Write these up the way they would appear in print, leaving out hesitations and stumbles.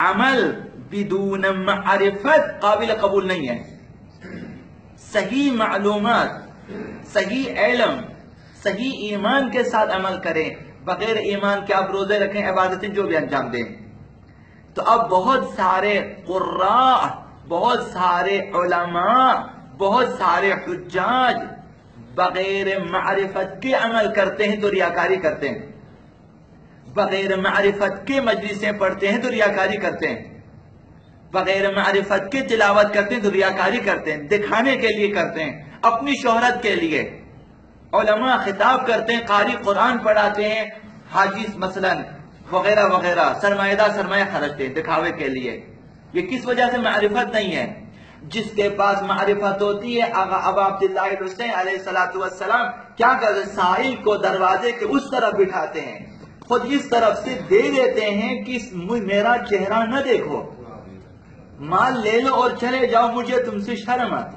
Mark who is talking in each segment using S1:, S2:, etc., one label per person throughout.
S1: عمل بدون معرفت قابل قبول نہیں ہے. صحیح معلومات، صحیح علم، صحیح ایمان کے ساتھ عمل کریں. بغیر ایمان کے آپ روزے رکھیں، عبادتیں جو بھی انجام دیں. تو اب بہت سارے قراء، بہت سارے علماء، بہت سارے حجاج بغیر معرفت کے عمل کرتے ہیں تو ریاکاری کرتے ہیں. بغیر معرفت کے مجلسیں پڑھتے ہیں تو ریاکاری کرتے ہیں. بغیر معرفت کے تلاوت کرتے ہیں تو ریاکاری کرتے ہیں، دکھانے کے لیے کرتے ہیں، اپنی شہرت کے لیے. علماء خطاب کرتے ہیں، قاری قرآن پڑھاتے ہیں، حاجی مثلا وغیرہ وغیرہ، سرمایہ خرچتے ہیں دکھاوے کے لیے. یہ کس وجہ سے؟ معرفت نہیں ہے. جس کے پاس معرفت ہوتی ہے، ابا عبداللہ حسین علیہ السلام کیا کرتے؟ سائل کو دروازے کے اس طرف بٹھاتے ہیں، خود اس طرف سے دے دیتے ہیں کہ میرا چہرہ نہ دیکھو، مال لے لو اور چلے جاؤ، مجھے تم سے شرم آتی.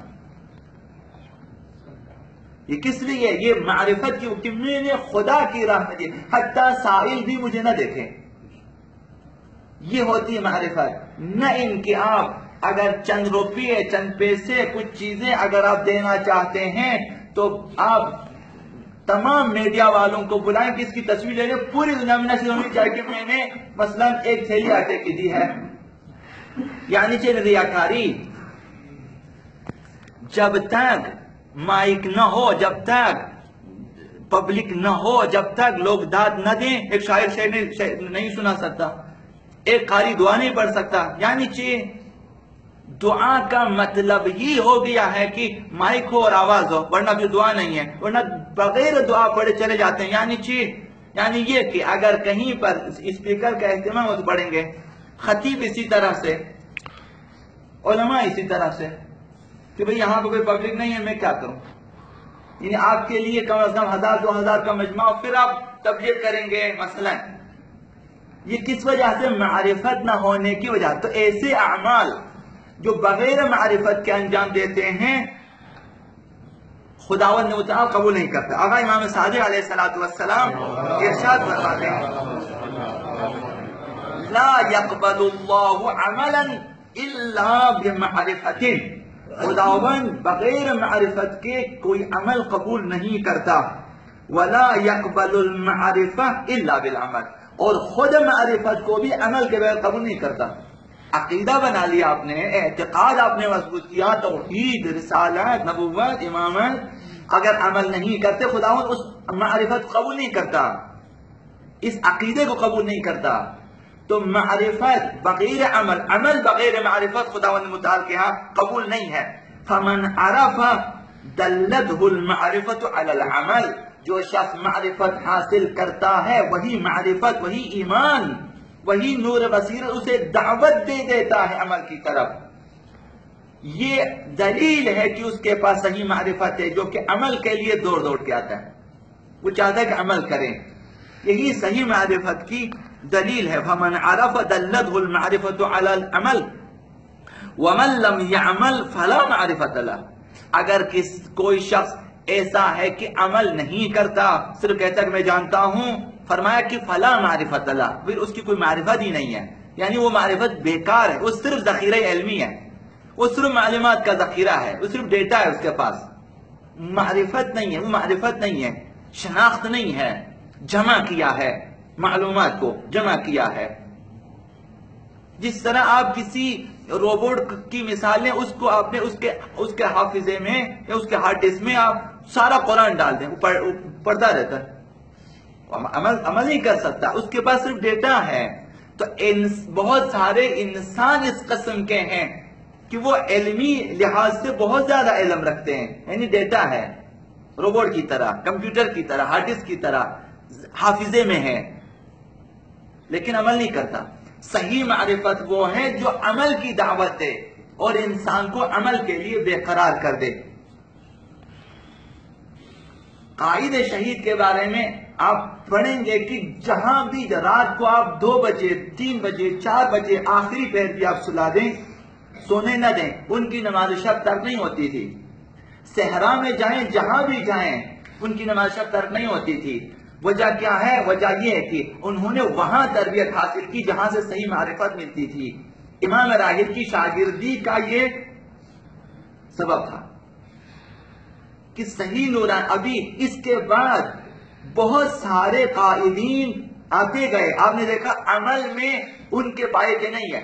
S1: یہ کس لیے؟ یہ معرفت کی کہ میں نے خدا کی راہ میں دی، حتیٰ سائل بھی مجھے نہ دیکھیں. یہ ہوتی ہے معرفت. نہ ان کے آپ اگر چند روپیے، چند پیسے، کچھ چیزیں اگر آپ دینا چاہتے ہیں تو آپ تمام میڈیا والوں کو بلائیں کہ اس کی تصویر لے لیں، پوری دنیا میں نشر ہونی چاہیے کہ میں نے مثلا ایک تھیلی آٹے کی دی ہے. یعنی چاہیے ریاکاری. جب تک مائک نہ ہو، جب تک پبلک نہ ہو، جب تک لوگ داد نہ دیں، ایک شاعر شعر نہیں سنا سکتا، ایک قاری دعا نہیں پڑھ سکتا. یعنی چاہیے دعا کا مطلب ہی ہو گیا ہے کہ مائک ہو اور آواز ہو، ورنہ بھی دعا نہیں ہے، ورنہ بغیر دعا پڑھے چلے جاتے ہیں. یعنی یہ کہ اگر کہیں پر اسپیکر کا اہتمام ہو تو پڑھیں گے، خطیب اسی طرح سے، علماء اسی طرح سے، کہ بھئی یہاں پہ کوئی پبلک نہیں ہے، میں کیا کروں. یعنی آپ کے لیے کم از کم 1000-2000 کا مجمع، پھر آپ تبلیغ کریں گے مثلا. یہ کس وجہ سے؟ معرفت نہ ہونے کی وجہ. تو ایسے اعمال جو بغیر معرفت کے انجام دیتے ہیں خداوند متعال قبول نہیں کرتا. آقا امام صادق علیہ السلام ارشاد فرماتے ہیں، لا يقبل الله عملا الا بمعرفت. خداوند بغیر معرفت کے کوئی عمل قبول نہیں کرتا. ولا يقبل المعرفة الا بالعمل. اور خود معرفت کو بھی عمل کے بغیر قبول نہیں کرتا. عقیدہ بنا لیا آپ نے، اعتقاد آپ نے مضبوط کیا، توحید، رسالت، نبوت، امامت، اگر عمل نہیں کرتے خداوند اس معرفت کو قبول نہیں کرتا، اس عقیدے کو قبول نہیں کرتا. تو معرفت بغیر عمل، عمل بغیر معرفت خداوند متعال کے ہاں قبول نہیں ہے. فمن عرف دلته المعرفت علی العمل. جو شخص معرفت حاصل کرتا ہے، وہی معرفت، وہی ایمان، وہی نور بصیرت اسے دعوت دے دیتا ہے عمل کی طرف. یہ دلیل ہے کہ اس کے پاس صحیح معرفت ہے، جو کہ عمل کے لیے دوڑ کے آتا ہے، وہ چاہتا ہے کہ عمل کریں. یہی صحیح معرفت کی دلیل ہے. فمن عرف دلته المعرفت علی العمل ومن لم يعمل فلا معرفت له. اگر کوئی شخص ایسا ہے کہ عمل نہیں کرتا، صرف کہتا کہ میں جانتا ہوں، فرمایا کہ فلا معرفت له، پھر اس کی کوئی معرفت ہی نہیں ہے. یعنی وہ معرفت بیکار ہے، وہ صرف ذخیرہ علمی ہے، وہ صرف معلومات کا ذخیرہ ہے، وہ صرف ڈیٹا ہے اس کے پاس، معرفت نہیں ہے. وہ معرفت نہیں ہے، شناخت نہیں ہے، جمع کیا ہے، معلومات کو جمع کیا ہے. جس طرح آپ کسی روبوٹ کی مثال لیں، اس کو آپ نے اس کے حافظے میں یا اس کے ہارڈ ڈسک میں آپ سارا قرآن ڈال دیں، وہ پڑھتا رہتا ہے، عمل نہیں کر سکتا، اس کے پاس صرف ڈیٹا ہے. تو بہت سارے انسان اس قسم کے ہیں کہ وہ علمی لحاظ سے بہت زیادہ علم رکھتے ہیں، یعنی ڈیٹا ہے، روبوٹ کی طرح، کمپیوٹر کی طرح، ہارڈ ڈسک کی طرح حافظے میں ہے، لیکن عمل نہیں کرتا. صحیح معرفت وہ ہے جو عمل کی دعوت دے اور انسان کو عمل کے لیے بے قرار کر دے. قائد شہید کے بارے میں آپ پڑھیں گے کہ جہاں بھی رات کو آپ 2 بجے، 3 بجے، 4 بجے آخری پہر بھی آپ سلا دیں، سونے نہ دیں، ان کی نماز شب ترک نہیں ہوتی تھی. صحرا میں جائیں، جہاں بھی جائیں، ان کی نماز شب ترک نہیں ہوتی تھی. وجہ کیا ہے؟ وجہ یہ ہے کہ انہوں نے وہاں تربیت حاصل کی جہاں سے صحیح معرفت ملتی تھی. امام راہب کی شاگردی کا یہ سبب تھا کہ صحیح نوران. ابھی اس کے بعد بہت سارے قائدین آتے گئے. آپ نے دیکھا عمل میں ان کے پائے کے نہیں ہے.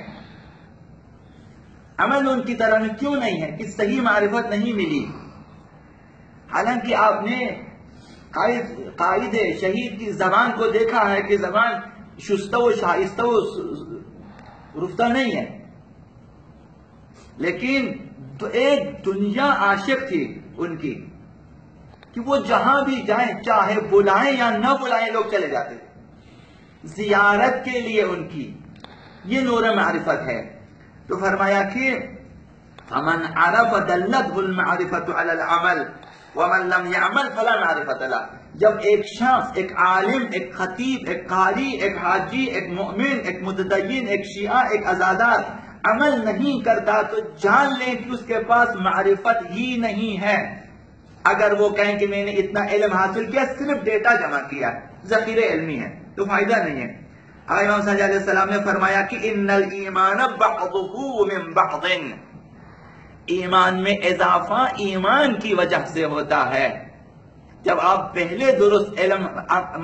S1: عمل ان کی طرح میں کیوں نہیں ہے؟ کہ صحیح معرفت نہیں ملی. حالانکہ آپ نے قائد شہید کی زبان کو دیکھا ہے کہ زبان شستہ و شائستہ و رفتہ نہیں ہے، لیکن تو ایک دنیا عاشق تھی ان کی کہ وہ جہاں بھی جائیں، چاہے بلائیں یا نہ بلائیں، لوگ چلے جاتے تھے زیارت کے لیے. ان کی یہ نور معرفت ہے. تو فرمایا کہ فمن عرف دلته المعرفت علی العمل ومن لم يعمل فلا معرفت له. جب ایک شخص، ایک عالم، ایک خطیب، ایک قاری، ایک حاجی، ایک مؤمن، ایک متدین، ایک شیعہ، ایک عزادار عمل نہیں کرتا تو جان لیں کہ اس کے پاس معرفت ہی نہیں ہے. اگر وہ کہیں کہ میں نے اتنا علم حاصل کیا، صرف ڈیٹا جمع کیا، ذخیرہ علمی ہے، تو فائدہ نہیں ہے. امام صلی اللہ علیہ وسلم نے فرمایا کہ ان الایمان بعضه من بعض. ایمان میں اضافہ ایمان کی وجہ سے ہوتا ہے. جب آپ پہلے درست علم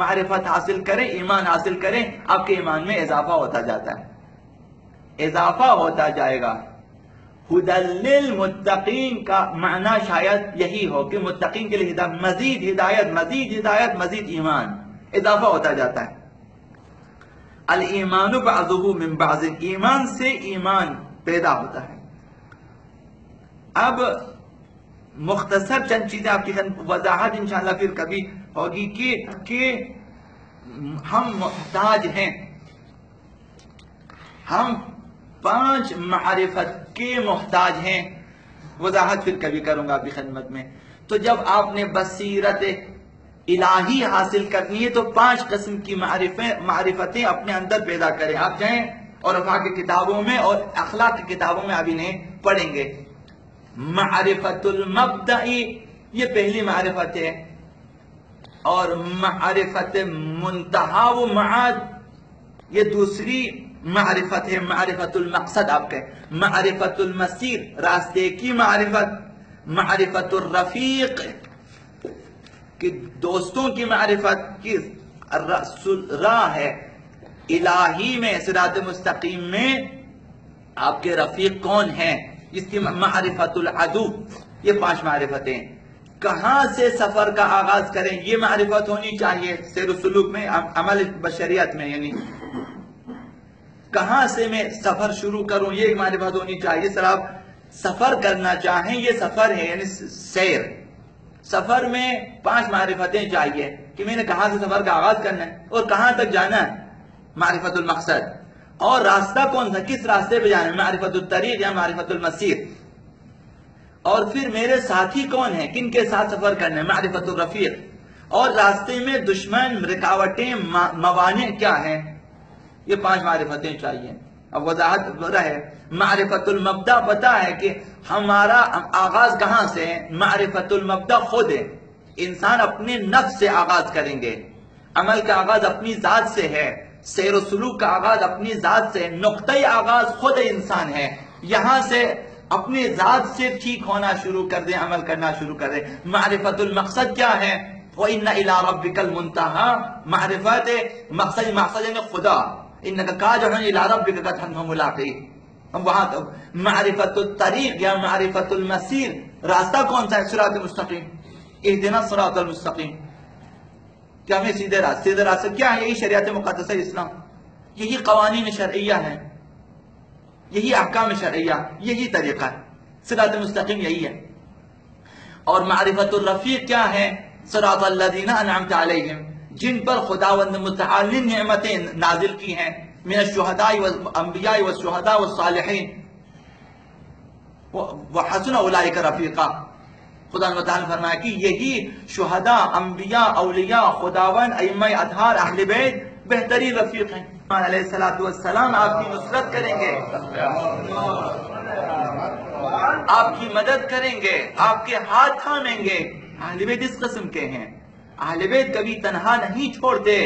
S1: معرفت حاصل کریں، ایمان حاصل کریں، آپ کے ایمان میں اضافہ ہوتا جاتا ہے، اضافہ ہوتا جائے گا. ہدی للمتقین کا معنی شاید یہی ہو کہ متقین کے لیے مزید ہدایت، مزید ہدایت، مزید ایمان، اضافہ ہوتا جاتا ہے. الایمان بعضه من بعض. ایمان سے ایمان پیدا ہوتا ہے. اب مختصر چند چیزیں آپ کی وضاحت انشاءاللہ پھر کبھی ہوگی کہ ہم محتاج ہیں، ہم 5 معرفت کے محتاج ہیں. وضاحت پھر کبھی کروں گا آپ کی خدمت میں. تو جب آپ نے بصیرت الہی حاصل کرنی ہے تو 5 قسم کی معرفتیں اپنے اندر پیدا کریں. آپ جائیں اور عرفا کی کتابوں میں اور اخلاق کی کتابوں میں اب انہیں پڑھیں گے. معرفت المبدئی یہ پہلی معرفت ہے، اور معرفت منتہا و معاد یہ دوسری معرفت ہے. معرفت المقصد آپ کہیں، معرفت المسیر راستے کی معرفت، معرفت الرفیق کہ دوستوں کی معرفت کی راہ ہے الہی میں، صراط مستقیم میں آپ کے رفیق کون ہیں، جس کی معرفت العدو. یہ 5 معرفتیں. کہاں سے سفر کا آغاز کریں یہ معرفت ہونی چاہیے. سیر و سلوک میں، عمل بشریت میں، یعنی کہاں سے میں سفر شروع کروں یہ معرفت ہونی چاہیے. سر آپ سفر کرنا چاہیں، یہ سفر ہے یعنی سیر. سفر میں 5 معرفتیں چاہیے کہ میں نے کہاں سے سفر کا آغاز کرنا ہے اور کہاں تک جانا ہے، معرفت المقصد. اور راستہ کون سا، کس راستے پہ جانا ہے، معرفت الطریق یا معرفت المسیر. اور پھر میرے ساتھی کون ہیں، کن کے ساتھ سفر کرنا ہے، معرفت الرفیق. اور راستے میں دشمن، رکاوٹیں، موانع کیا ہیں، یہ 5 معرفتیں چاہیے. اب وضاحت رہے. معرفت المبدا پتا ہے کہ ہمارا آغاز کہاں سے ہے. معرفت المبدا خود ہے، انسان اپنے نفس سے آغاز کریں گے. عمل کا آغاز اپنی ذات سے ہے، سیر و سلوک کا آغاز اپنی ذات سے. نقطۂ آغاز خود انسان ہے. یہاں سے اپنی ذات سے ٹھیک ہونا شروع کر دیں، عمل کرنا شروع کر دیں. معرفت المقصد کیا ہے، وَإِنَّ إِلَىٰ رَبِّكَ الْمُنْتَهَىٰ. معرفت مقصد یعنی خدا. إِنَّكَ كَادِحٌ إِلَىٰ رَبِّكَ قَدْحًا مُلَاقِيهِ. وہاں تو معرفت الطریق یا معرفت المسیر، راستہ کون سا ہے، صراط مستقیم. اهدنا الصراط المستقیم، کہ ہمیں سیدھے راستے کیا ہے، یہی شریعت مقدسہ اسلام، یہی قوانین شرعیہ ہیں، یہی احکام شرعیہ، یہی طریقہ ہے. صراط مستقیم یہی ہے. اور معرفت الرفیق کیا ہے، صراط الذین انعمت علیہم، جن پر خداوند متعال نعمتیں نازل کی ہیں، من الشہداء والانبیاء والشہداء والصالحین وحسن اولئک رفیقا. خدا متعال فرمایا کہ یہی شہداء، انبیاء، اولیاء، خداوند، ائمہ اطہار، اہل بیت بہترین رفیق ہیں. علیہ السلام آپ کی نصرت کریں گے، آپ کی مدد کریں گے، آپ کے ہاتھ تھامیں گے. اہل بیت اس قسم کے ہیں. اہل بیت کبھی تنہا نہیں چھوڑتے.